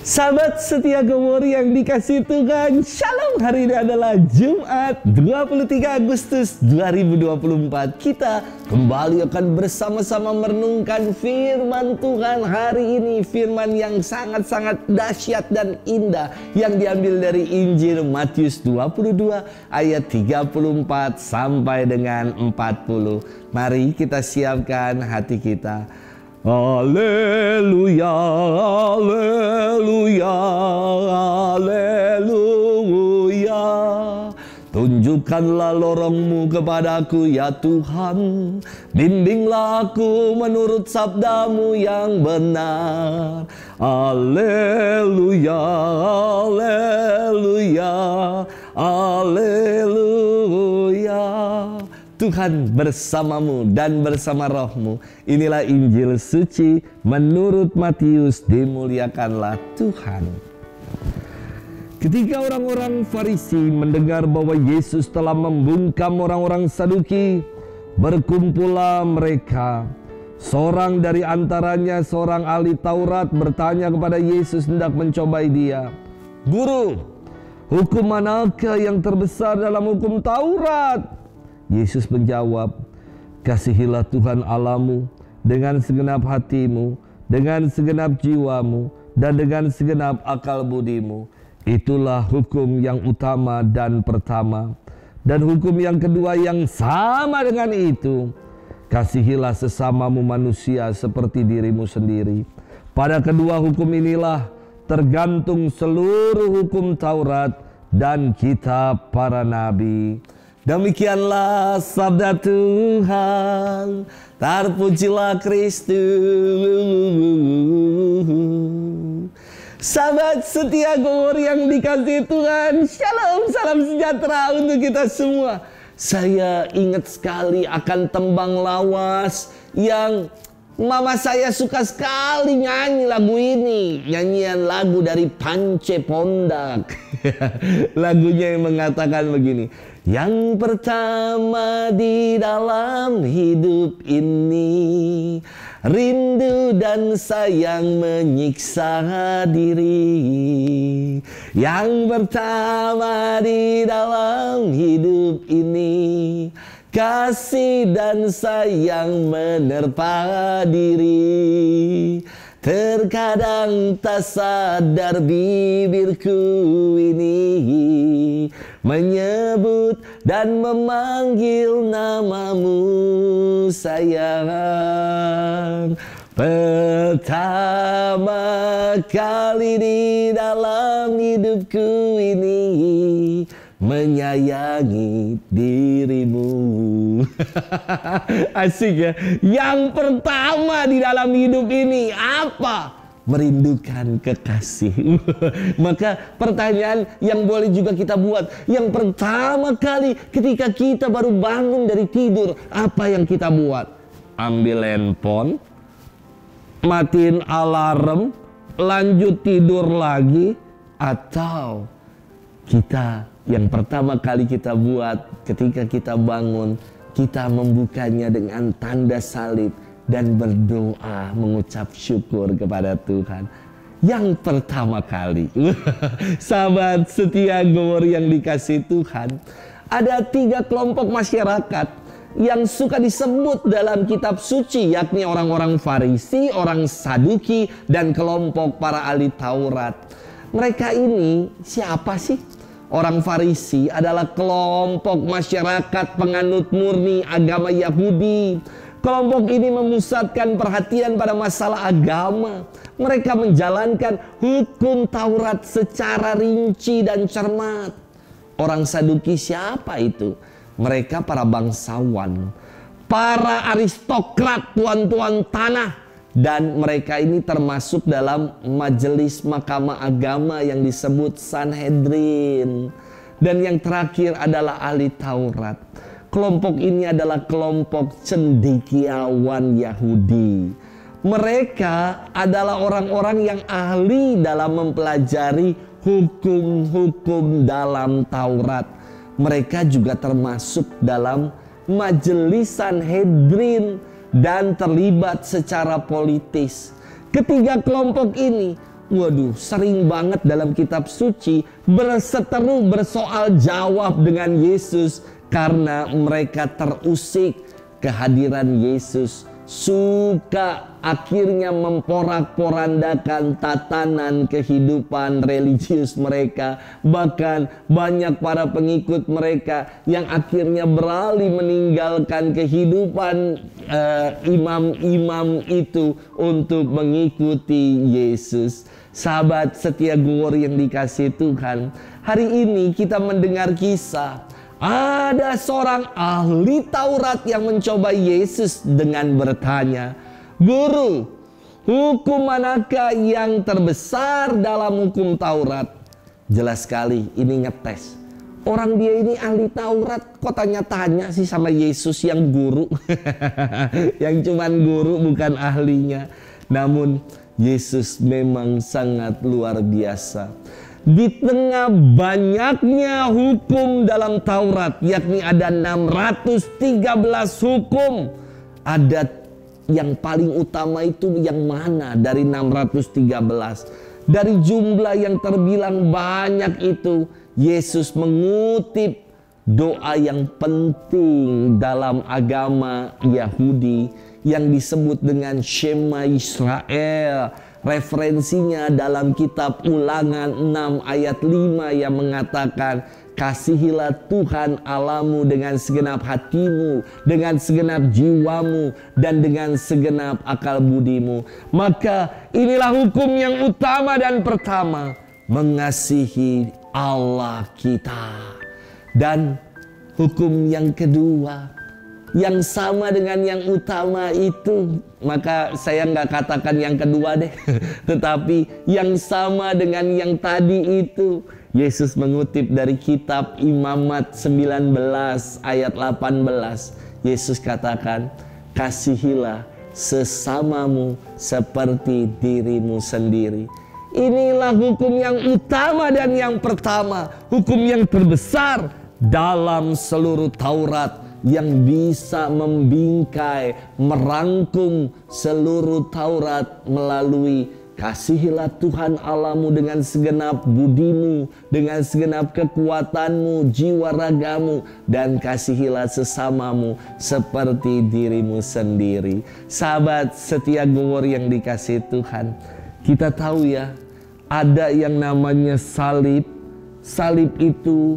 Sahabat setia Gomori yang dikasih Tuhan, Shalom. Hari ini adalah Jumat 23 Agustus 2024. Kita kembali akan bersama-sama merenungkan firman Tuhan hari ini. Firman yang sangat-sangat dahsyat dan indah yang diambil dari Injil Matius 22 ayat 34 sampai dengan 40. Mari kita siapkan hati kita. Haleluya, haleluya, haleluya. Tunjukkanlah lorong-Mu kepadaku ya Tuhan. Bimbinglah aku menurut sabda-Mu yang benar. Haleluya, haleluya, haleluya. Tuhan bersamamu dan bersama rohmu. Inilah Injil suci menurut Matius. Dimuliakanlah Tuhan. Ketika orang-orang Farisi mendengar bahwa Yesus telah membungkam orang-orang Saduki, berkumpullah mereka. Seorang dari antaranya, seorang ahli Taurat, bertanya kepada Yesus hendak mencobai Dia. Guru, hukum manakah yang terbesar dalam hukum Taurat? Yesus menjawab, kasihilah Tuhan Allahmu dengan segenap hatimu, dengan segenap jiwamu, dan dengan segenap akal budimu. Itulah hukum yang utama dan pertama. Dan hukum yang kedua yang sama dengan itu, kasihilah sesamamu manusia seperti dirimu sendiri. Pada kedua hukum inilah tergantung seluruh hukum Taurat dan kitab para nabi. Demikianlah sabda Tuhan. Terpujilah Kristus. Sahabat setia Gomori yang dikasihi Tuhan, Shalom, salam sejahtera untuk kita semua. Saya ingat sekali akan tembang lawas yang mama saya suka sekali nyanyi lagu ini. Nyanyian lagu dari Pance Pondak. Lagunya yang mengatakan begini. Yang pertama di dalam hidup ini, rindu dan sayang menyiksa diri. Yang pertama di dalam hidup ini, kasih dan sayang menerpa diri. Terkadang tak sadar bibirku ini menyebut dan memanggil namamu sayang. Pertama kali di dalam hidupku ini, menyayangi dirimu. Asik ya. Yang pertama di dalam hidup ini apa? Merindukan kekasih. Maka pertanyaan yang boleh juga kita buat, yang pertama kali ketika kita baru bangun dari tidur, apa yang kita buat? Ambil handphone, matiin alarm, lanjut tidur lagi, atau kita yang pertama kali kita buat ketika kita bangun, kita membukanya dengan tanda salib dan berdoa mengucap syukur kepada Tuhan. Yang pertama kali. Sahabat setia Gomori yang dikasihi Tuhan, ada 3 kelompok masyarakat yang suka disebut dalam kitab suci, yakni orang-orang Farisi, orang Saduki, dan kelompok para ahli Taurat. Mereka ini siapa sih? Orang Farisi adalah kelompok masyarakat penganut murni agama Yahudi. Kelompok ini memusatkan perhatian pada masalah agama. Mereka menjalankan hukum Taurat secara rinci dan cermat. Orang Saduki siapa itu? Mereka para bangsawan, para aristokrat, tuan-tuan tanah. Dan mereka ini termasuk dalam majelis mahkamah agama yang disebut Sanhedrin. Dan yang terakhir adalah ahli Taurat. Kelompok ini adalah kelompok cendekiawan Yahudi. Mereka adalah orang-orang yang ahli dalam mempelajari hukum-hukum dalam Taurat. Mereka juga termasuk dalam majelis Sanhedrin dan terlibat secara politis. Ketiga kelompok ini waduh, sering banget dalam kitab suci berseteru bersoal jawab dengan Yesus karena mereka terusik kehadiran Yesus. Suka akhirnya memporak-porandakan tatanan kehidupan religius mereka. Bahkan banyak para pengikut mereka yang akhirnya beralih meninggalkan kehidupan imam-imam itu untuk mengikuti Yesus. Sahabat setia Gowor yang dikasihi Tuhan, hari ini kita mendengar kisah ada seorang ahli Taurat yang mencoba Yesus dengan bertanya, "Guru, hukum manakah yang terbesar dalam hukum Taurat?" Jelas sekali ini ngetes. Orang dia ini ahli Taurat, kok tanya-tanya sih sama Yesus yang guru. Yang cuman guru bukan ahlinya. Namun Yesus memang sangat luar biasa. Di tengah banyaknya hukum dalam Taurat, yakni ada 613 hukum, ada yang paling utama itu yang mana dari 613? Dari jumlah yang terbilang banyak itu, Yesus mengutip doa yang penting dalam agama Yahudi yang disebut dengan Shema Israel. Referensinya dalam kitab Ulangan 6 ayat 5 yang mengatakan, "Kasihilah Tuhan Allahmu dengan segenap hatimu, dengan segenap jiwamu, dan dengan segenap akal budimu." Maka inilah hukum yang utama dan pertama, mengasihi Allah kita. Dan hukum yang kedua, yang sama dengan yang utama itu, maka saya nggak katakan yang kedua deh, tetapi yang sama dengan yang tadi itu. Yesus mengutip dari kitab Imamat 19 ayat 18. Yesus katakan, "Kasihilah sesamamu seperti dirimu sendiri." Inilah hukum yang utama dan yang pertama, hukum yang terbesar dalam seluruh Taurat, yang bisa membingkai, merangkum seluruh Taurat melalui kasihilah Tuhan Allahmu dengan segenap budimu, dengan segenap kekuatanmu, jiwa ragamu, dan kasihilah sesamamu seperti dirimu sendiri. Sahabat setia Gowor yang dikasihi Tuhan, kita tahu ya, ada yang namanya salib. Salib itu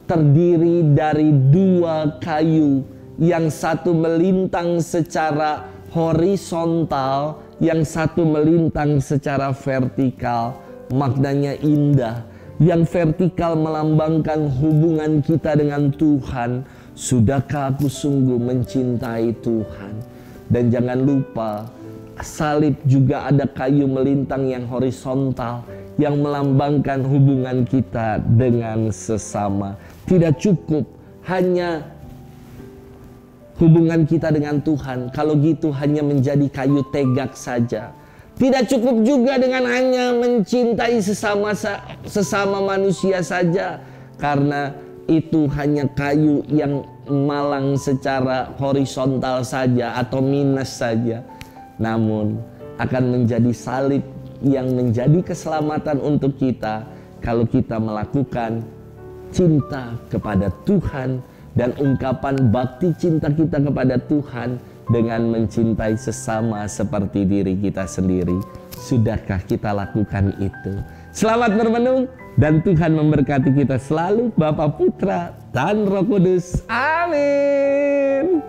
terdiri dari dua kayu, yang satu melintang secara horizontal, yang satu melintang secara vertikal. Maknanya indah. Yang vertikal melambangkan hubungan kita dengan Tuhan. Sudahkah aku sungguh mencintai Tuhan? Dan jangan lupa, salib juga ada kayu melintang yang horizontal, yang melambangkan hubungan kita dengan sesama. Tidak cukup hanya hubungan kita dengan Tuhan. Kalau gitu hanya menjadi kayu tegak saja. Tidak cukup juga dengan hanya mencintai sesama manusia saja. Karena itu hanya kayu yang malang secara horizontal saja atau minus saja. Namun akan menjadi salib yang menjadi keselamatan untuk kita kalau kita melakukan cinta kepada Tuhan dan ungkapan bakti cinta kita kepada Tuhan dengan mencintai sesama seperti diri kita sendiri. Sudahkah kita lakukan itu? Selamat bermenung dan Tuhan memberkati kita selalu, Bapa, Putra, dan Roh Kudus. Amin.